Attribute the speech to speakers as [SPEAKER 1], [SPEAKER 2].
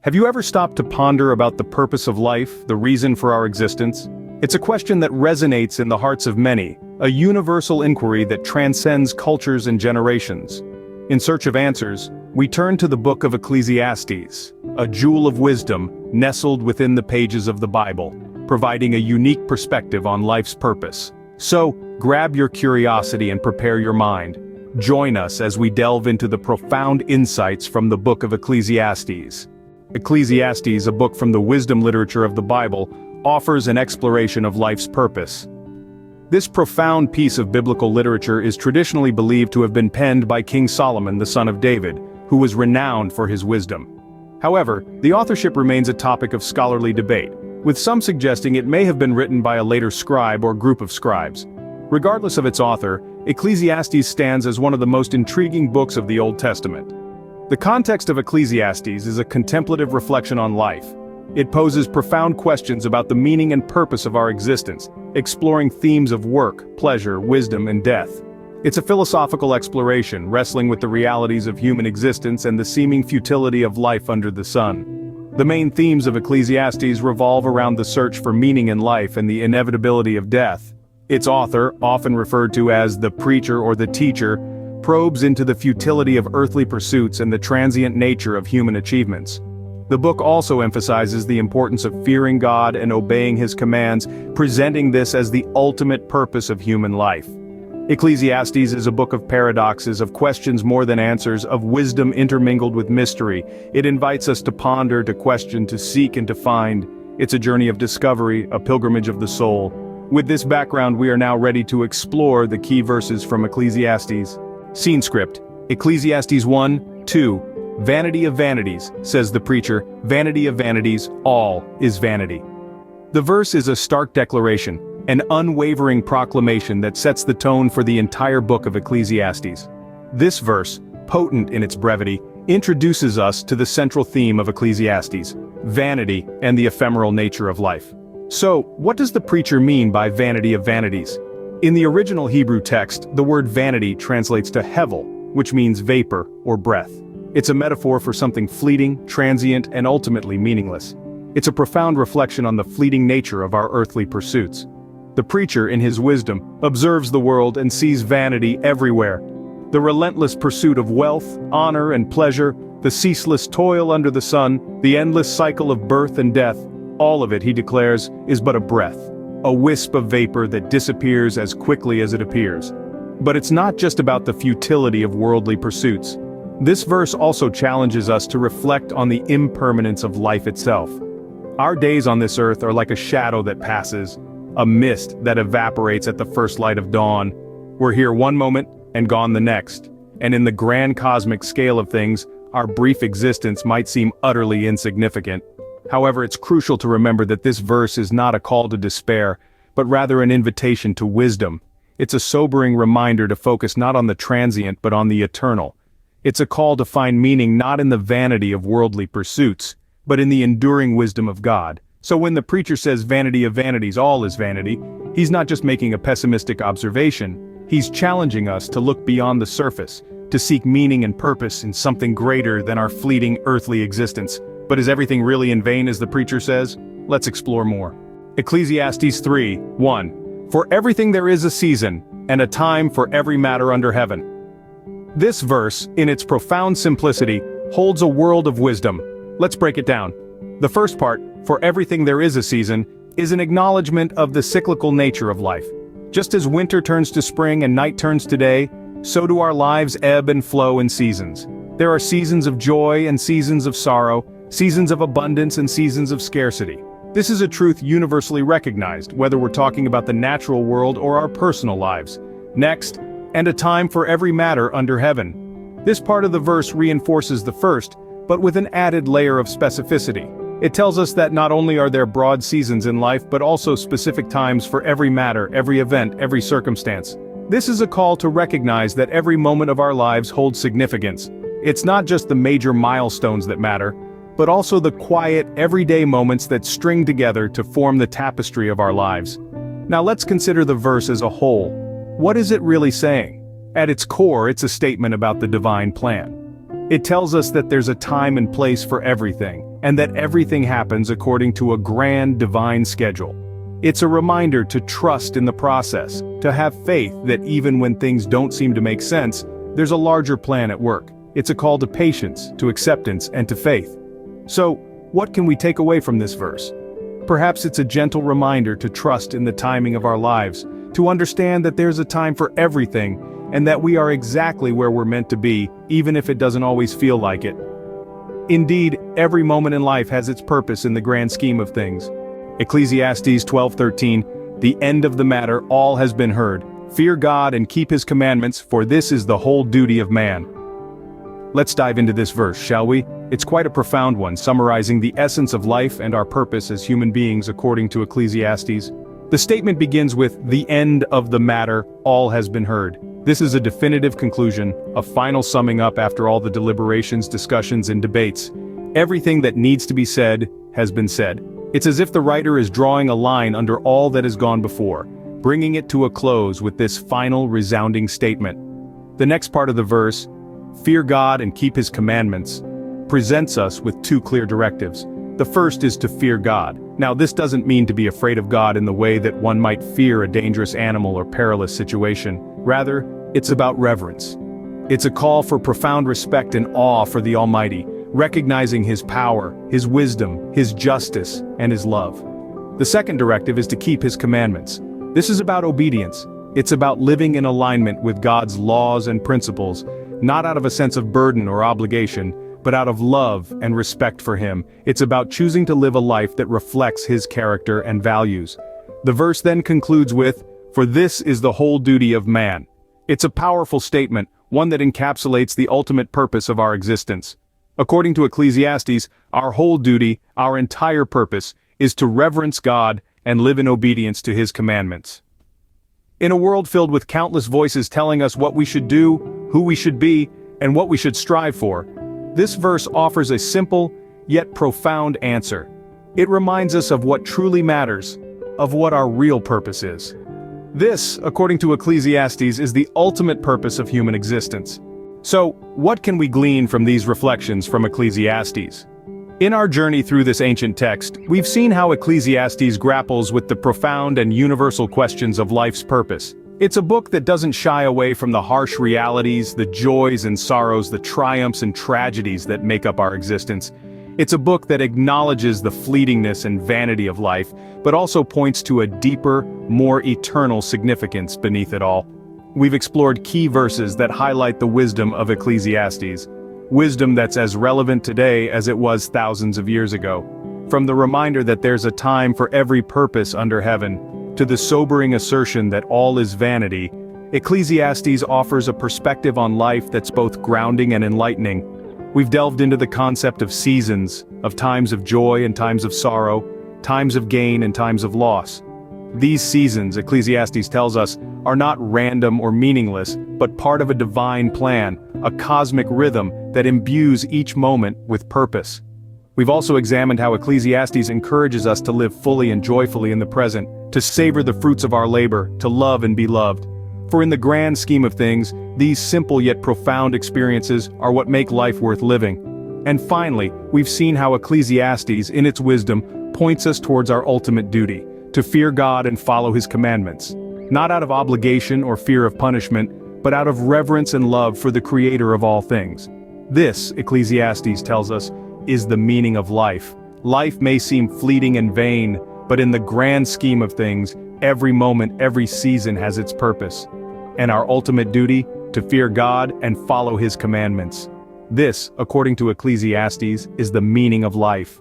[SPEAKER 1] Have you ever stopped to ponder about the purpose of life, the reason for our existence? It's a question that resonates in the hearts of many, a universal inquiry that transcends cultures and generations. In search of answers, we turn to the book of Ecclesiastes, a jewel of wisdom nestled within the pages of the Bible, providing a unique perspective on life's purpose. So, grab your curiosity and prepare your mind. Join us as we delve into the profound insights from the book of Ecclesiastes. Ecclesiastes, a book from the wisdom literature of the Bible, offers an exploration of life's purpose. This profound piece of biblical literature is traditionally believed to have been penned by King Solomon, the son of David, who was renowned for his wisdom. However, the authorship remains a topic of scholarly debate, with some suggesting it may have been written by a later scribe or group of scribes. Regardless of its author, Ecclesiastes stands as one of the most intriguing books of the Old Testament. The context of Ecclesiastes is a contemplative reflection on life. It poses profound questions about the meaning and purpose of our existence, exploring themes of work, pleasure, wisdom, and death. It's a philosophical exploration, wrestling with the realities of human existence and the seeming futility of life under the sun. The main themes of Ecclesiastes revolve around the search for meaning in life and the inevitability of death. Its author, often referred to as the preacher or the teacher, probes into the futility of earthly pursuits and the transient nature of human achievements. The book also emphasizes the importance of fearing God and obeying His commands, presenting this as the ultimate purpose of human life. Ecclesiastes is a book of paradoxes, of questions more than answers, of wisdom intermingled with mystery. It invites us to ponder, to question, to seek, and to find. It's a journey of discovery, a pilgrimage of the soul. With this background, we are now ready to explore the key verses from Ecclesiastes. Scene script: Ecclesiastes 1:2. Vanity of vanities, says the preacher, vanity of vanities, all is vanity. The verse is a stark declaration, an unwavering proclamation that sets the tone for the entire book of Ecclesiastes. This verse, potent in its brevity, introduces us to the central theme of Ecclesiastes: vanity and the ephemeral nature of life. So, what does the preacher mean by vanity of vanities? In the original Hebrew text, the word vanity translates to hevel, which means vapor or breath. It's a metaphor for something fleeting, transient, and ultimately meaningless. It's a profound reflection on the fleeting nature of our earthly pursuits. The preacher, in his wisdom, observes the world and sees vanity everywhere. The relentless pursuit of wealth, honor, and pleasure, the ceaseless toil under the sun, the endless cycle of birth and death, all of it, he declares, is but a breath, a wisp of vapor that disappears as quickly as it appears. But it's not just about the futility of worldly pursuits. This verse also challenges us to reflect on the impermanence of life itself. Our days on this earth are like a shadow that passes, a mist that evaporates at the first light of dawn. We're here one moment and gone the next. And in the grand cosmic scale of things, our brief existence might seem utterly insignificant. However, it's crucial to remember that this verse is not a call to despair, but rather an invitation to wisdom. It's a sobering reminder to focus not on the transient but on the eternal. It's a call to find meaning not in the vanity of worldly pursuits, but in the enduring wisdom of God. So when the preacher says vanity of vanities, all is vanity, he's not just making a pessimistic observation, he's challenging us to look beyond the surface, to seek meaning and purpose in something greater than our fleeting earthly existence. But is everything really in vain, as the preacher says? Let's explore more. Ecclesiastes 3:1. For everything there is a season, and a time for every matter under heaven. This verse, in its profound simplicity, holds a world of wisdom. Let's break it down. The first part, for everything there is a season, is an acknowledgement of the cyclical nature of life. Just as winter turns to spring and night turns to day, so do our lives ebb and flow in seasons. There are seasons of joy and seasons of sorrow, seasons of abundance and seasons of scarcity. This is a truth universally recognized, whether we're talking about the natural world or our personal lives. Next, and a time for every matter under heaven. This part of the verse reinforces the first, but with an added layer of specificity. It tells us that not only are there broad seasons in life, but also specific times for every matter, every event, every circumstance. This is a call to recognize that every moment of our lives holds significance. It's not just the major milestones that matter, but also the quiet, everyday moments that string together to form the tapestry of our lives. Now let's consider the verse as a whole. What is it really saying? At its core, it's a statement about the divine plan. It tells us that there's a time and place for everything, and that everything happens according to a grand divine schedule. It's a reminder to trust in the process, to have faith that even when things don't seem to make sense, there's a larger plan at work. It's a call to patience, to acceptance, and to faith. So, what can we take away from this verse? Perhaps it's a gentle reminder to trust in the timing of our lives, to understand that there's a time for everything, and that we are exactly where we're meant to be, even if it doesn't always feel like it. Indeed, every moment in life has its purpose in the grand scheme of things. Ecclesiastes 12:13, "The end of the matter all has been heard. Fear God and keep his commandments, for this is the whole duty of man." Let's dive into this verse, shall we? It's quite a profound one, summarizing the essence of life and our purpose as human beings according to Ecclesiastes. The statement begins with, "The end of the matter all has been heard." This is a definitive conclusion, a final summing up after all the deliberations, discussions, and debates. Everything that needs to be said has been said. It's as if the writer is drawing a line under all that has gone before, bringing it to a close with this final resounding statement. The next part of the verse, "Fear God and keep his commandments," presents us with two clear directives. The first is to fear God. Now, this doesn't mean to be afraid of God in the way that one might fear a dangerous animal or perilous situation. Rather, it's about reverence. It's a call for profound respect and awe for the Almighty, recognizing his power, his wisdom, his justice, and his love. The second directive is to keep his commandments. This is about obedience. It's about living in alignment with God's laws and principles, not out of a sense of burden or obligation, but out of love and respect for him. It's about choosing to live a life that reflects his character and values. The verse then concludes with, "For this is the whole duty of man." It's a powerful statement, one that encapsulates the ultimate purpose of our existence. According to Ecclesiastes, our whole duty, our entire purpose, is to reverence God and live in obedience to his commandments. In a world filled with countless voices telling us what we should do, who we should be, and what we should strive for, this verse offers a simple, yet profound answer. It reminds us of what truly matters, of what our real purpose is. This, according to Ecclesiastes, is the ultimate purpose of human existence. So, what can we glean from these reflections from Ecclesiastes? In our journey through this ancient text, we've seen how Ecclesiastes grapples with the profound and universal questions of life's purpose. It's a book that doesn't shy away from the harsh realities, the joys and sorrows, the triumphs and tragedies that make up our existence. It's a book that acknowledges the fleetingness and vanity of life, but also points to a deeper, more eternal significance beneath it all. We've explored key verses that highlight the wisdom of Ecclesiastes. Wisdom that's as relevant today as it was thousands of years ago. From the reminder that there's a time for every purpose under heaven, to the sobering assertion that all is vanity, Ecclesiastes offers a perspective on life that's both grounding and enlightening. We've delved into the concept of seasons, of times of joy and times of sorrow, times of gain and times of loss. These seasons, Ecclesiastes tells us, are not random or meaningless, but part of a divine plan, a cosmic rhythm that imbues each moment with purpose. We've also examined how Ecclesiastes encourages us to live fully and joyfully in the present, to savor the fruits of our labor, to love and be loved. For in the grand scheme of things, these simple yet profound experiences are what make life worth living. And finally, we've seen how Ecclesiastes, in its wisdom, points us towards our ultimate duty, to fear God and follow his commandments. Not out of obligation or fear of punishment, but out of reverence and love for the Creator of all things. This, Ecclesiastes tells us, is the meaning of life. Life may seem fleeting and vain, but in the grand scheme of things, every moment, every season has its purpose. And our ultimate duty, to fear God and follow his commandments. This, according to Ecclesiastes, is the meaning of life.